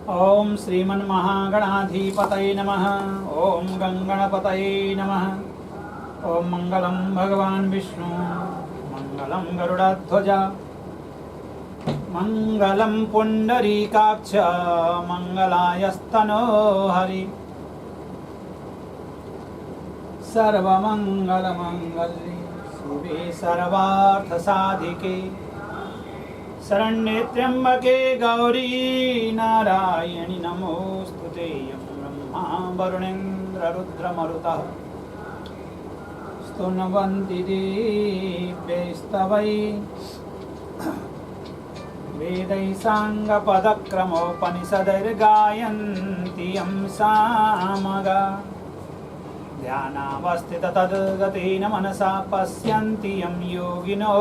ओम श्रीमन्महागणाधिपतये नमः। ओम गंगणपतये नमः। ओम मंगलम भगवान विष्णु मंगलम गरुड़ध्वज मंगलम पुंडरीकाक्ष मंगलायस्तनो हरि। सर्वमंगलमंगल्ये शिवे सर्वार्थसाधिके शरण्ये त्र्यंबके गौरी नारायणि नमोस्तुते। यं ब्रह्मा वरुणेन्द्र रुद्रमरुतः स्तुवन्ति दिव्यैस्तवैः वेदैः साङ्गपदक्रमोपनिषदैर्गायन्ति यं सामगा। ध्यानावस्थिततद्गतेन मनसा पश्यन्ति यं योगिनो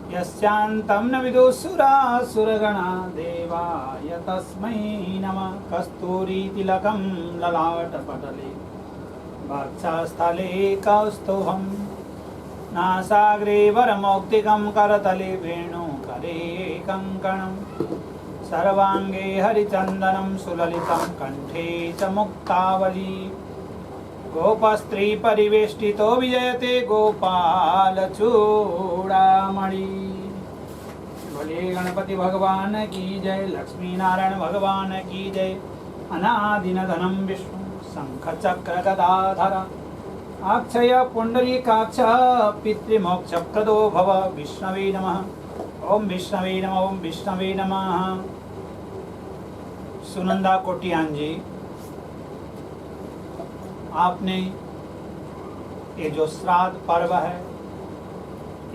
यस्यान्तं न विदुषुरासुरगणा। देवाय तस्मै नमः। कस्तूरीतिलकं ललाटपटले वक्षस्थले कौस्तुभं नासाग्रे वरमौक्तिकं करतले वेणुकरे कङ्कणं सर्वाङ्गे हरिचन्दनं सुललितं कंठे च मुक्तावली। गोपस्त्री परिवेष्टितो विजयते गोपाल चूड़ामणि। भोले गणपति भगवान की जय। लक्ष्मी नारायण भगवान की जय। अनादिनधनं विष्णु शंख चक्र गदाधर अक्षय पुंडरीकाक्ष पितृमोक्षप्रदो भव। विष्णवे नमः। ओम विष्णवे नमः। ओम विष्णवे नमः। सुनंदा कोटियान जी, आपने ये जो श्राद्ध पर्व है,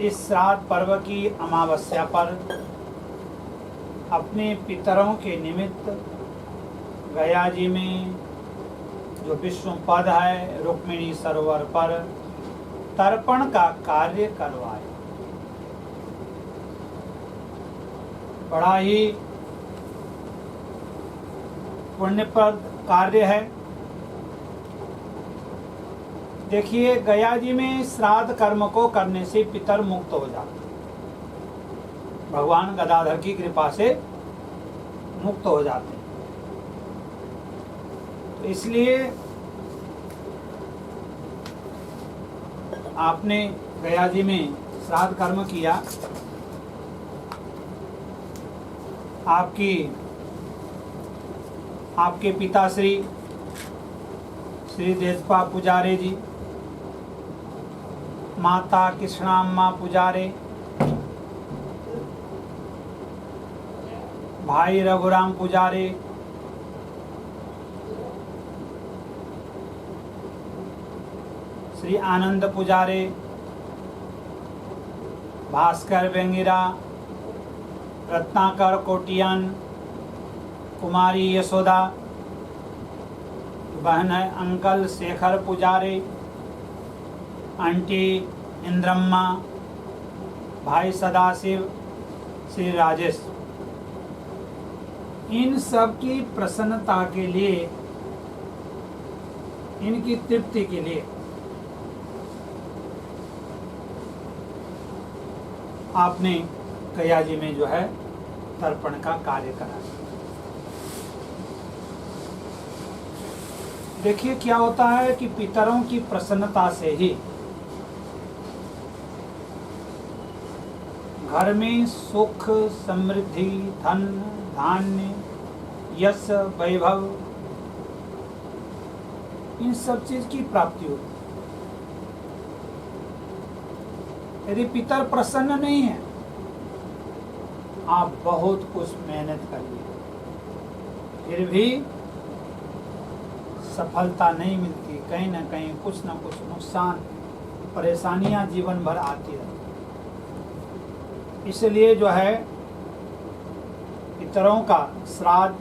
इस श्राद्ध पर्व की अमावस्या पर अपने पितरों के निमित्त गया जी में जो विष्णु पद है रुक्मिणी सरोवर पर तर्पण का कार्य करवाए। बड़ा ही पुण्यप्रद कार्य है। देखिए, गया जी में श्राद्ध कर्म को करने से पितर मुक्त हो जाते, भगवान गदाधर की कृपा से मुक्त हो जाते। तो इसलिए आपने गया जी में श्राद्ध कर्म किया। आपके पिताश्री श्री देशपा पुजारे जी, माता कृष्णाम्मा पुजारे, भाई रघुराम पुजारे, श्री आनंद पुजारे, भास्कर बेंगिरा, रत्नाकर कोटियान, कुमारी यशोदा, बहन है अंकल शेखर पुजारे, आंटी इंद्रम्मा, भाई सदाशिव, श्री राजेश, इन सब की प्रसन्नता के लिए, इनकी तृप्ति के लिए आपने गया जी में जो है तर्पण का कार्य करा। देखिए, क्या होता है कि पितरों की प्रसन्नता से ही घर में सुख, समृद्धि, धन धान्य, यश, वैभव, इन सब चीज की प्राप्ति होती। यदि पितर प्रसन्न नहीं है, आप बहुत कुछ मेहनत करिए, फिर भी सफलता नहीं मिलती। कहीं ना कहीं कुछ ना कुछ नुकसान, परेशानियां जीवन भर आती रहती। इसलिए जो है पितरों का श्राद्ध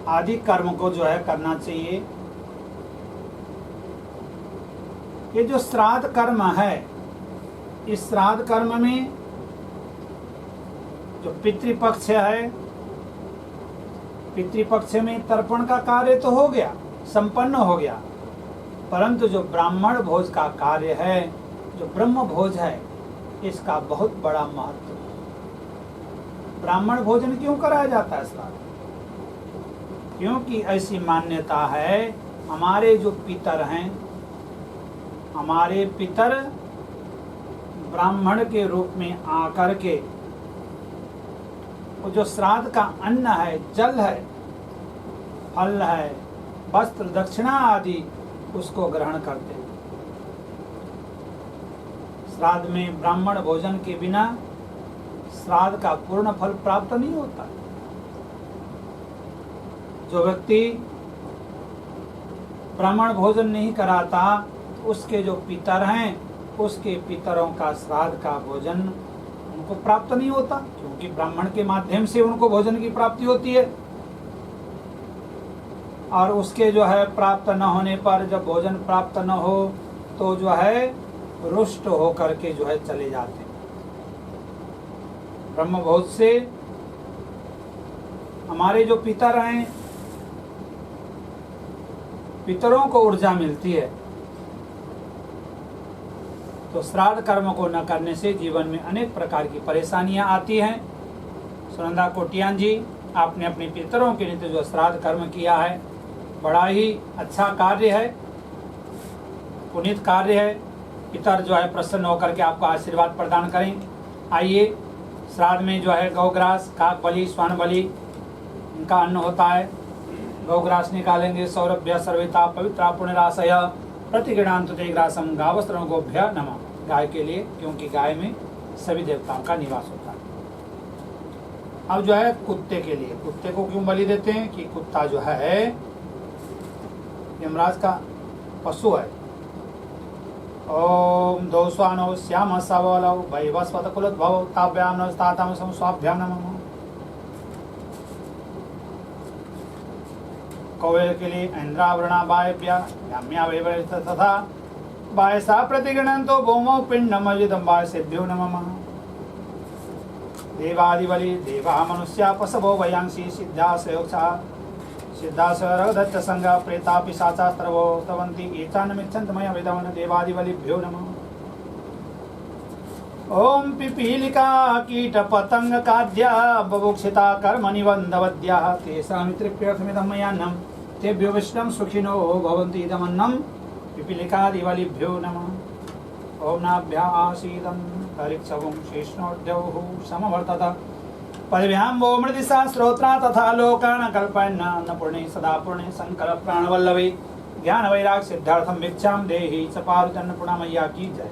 आदि कर्म को जो है करना चाहिए। ये जो श्राद्ध कर्म है, इस श्राद्ध कर्म में जो पितृपक्ष है, पितृपक्ष में तर्पण का कार्य तो हो गया, संपन्न हो गया, परंतु जो ब्राह्मण भोज का कार्य है, जो ब्रह्म भोज है, इसका बहुत बड़ा महत्व है। ब्राह्मण भोजन क्यों कराया जाता है श्राद्ध? क्योंकि ऐसी मान्यता है, हमारे जो पितर हैं, हमारे पितर ब्राह्मण के रूप में आकर के वो जो श्राद्ध का अन्न है, जल है, फल है, वस्त्र, दक्षिणा आदि उसको ग्रहण करते हैं। श्राद्ध में ब्राह्मण भोजन के बिना श्राद्ध का पूर्ण फल प्राप्त नहीं होता। जो व्यक्ति ब्राह्मण भोजन नहीं कराता, उसके जो पितर हैं, उसके पितरों का श्राद्ध का भोजन उनको प्राप्त नहीं होता, क्योंकि ब्राह्मण के माध्यम से उनको भोजन की प्राप्ति होती है। और उसके जो है प्राप्त न होने पर, जब भोजन प्राप्त न हो तो जो है रुष्ट होकर के जो है चले जाते हैं। ब्रह्मभोज से हमारे जो पितर हैं, पितरों को ऊर्जा मिलती है। तो श्राद्ध कर्म को न करने से जीवन में अनेक प्रकार की परेशानियां आती हैं। सुनंदा कोटियान जी, आपने अपने पितरों के निमित्त जो श्राद्ध कर्म किया है, बड़ा ही अच्छा कार्य है, पुनीत कार्य है। पितर जो है प्रसन्न होकर के आपको आशीर्वाद प्रदान करें। आइए, श्राद्ध में जो है गौग्रास, काक बलि, स्वर्ण बलि इनका अन्न होता है। गौग्रास निकालेंगे। सौरभ्य सर्वेता पवित्रा पुण्यराशय प्रतिगृणांत ते ग्रासम गावस्त्रं गोभ्य नमः। गाय के लिए, क्योंकि गाय में सभी देवताओं का निवास होता है। अब जो है कुत्ते के लिए, कुत्ते को क्यों बलि देते हैं? कि कुत्ता जो है यमराज का पशु है। ओम दौस्वानो श्याम सवलौ वैवस्वत कुलोद्भव ताभ्याम नमस्ताताम स्वाभ्याम नमः। कौवे के लिए इंद्रावरणा बायभ्या याम्या वैवरित तथा बायसा प्रतिगणन्तो भौमो पिंडमयुधं बायसेभ्यो नमः। देवादिबलि देवा मनुष्या पशवो वयांसी सिद्धासयोक्षा सिद्धासरगदच्च संगा प्रेता पिशाचा सर्वो स्तवन्ति एतान्नमिच्छन्तमया वेदवन देवादिबलिभ्यो नमः। ओम पिपीलिका कीट पतंग काद्या बभुक्षिता कर्म निबन्धवद्याः तेषां तृप्यर्थमिदं मयान्नं तेभ्यो विष्णुं सुखिनो भवन्ति इदमन्नं पिपीलिकादिबलिभ्यो नमः। ओम नाभ्यासीदं परिक्षवं शेषणोद्यौः समवर्तत पदभ्यां वो मृदिशा श्रोत्रा तथा लोकान् कल्पयन् अन्नपूर्णे सदा पूर्णे शंकर प्राणवल्लभे ज्ञान वैराग सिद्धार्थम भिक्षां देहि च पार्वती अन्नपूर्णा मैया की जय।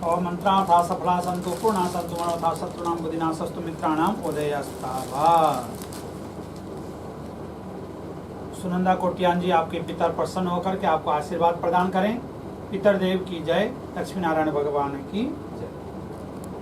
और मंत्रार्था सफला संतु पूर्णा संतु मनोथा शत्रुणाम बुद्धिनाशस्तु मित्राणाम उदयस्तावा। सुनंदा कोटियान जी आपके पितर प्रसन्न होकर के आपको आशीर्वाद प्रदान करें। पितर देव की जय। लक्ष्मी नारायण भगवान की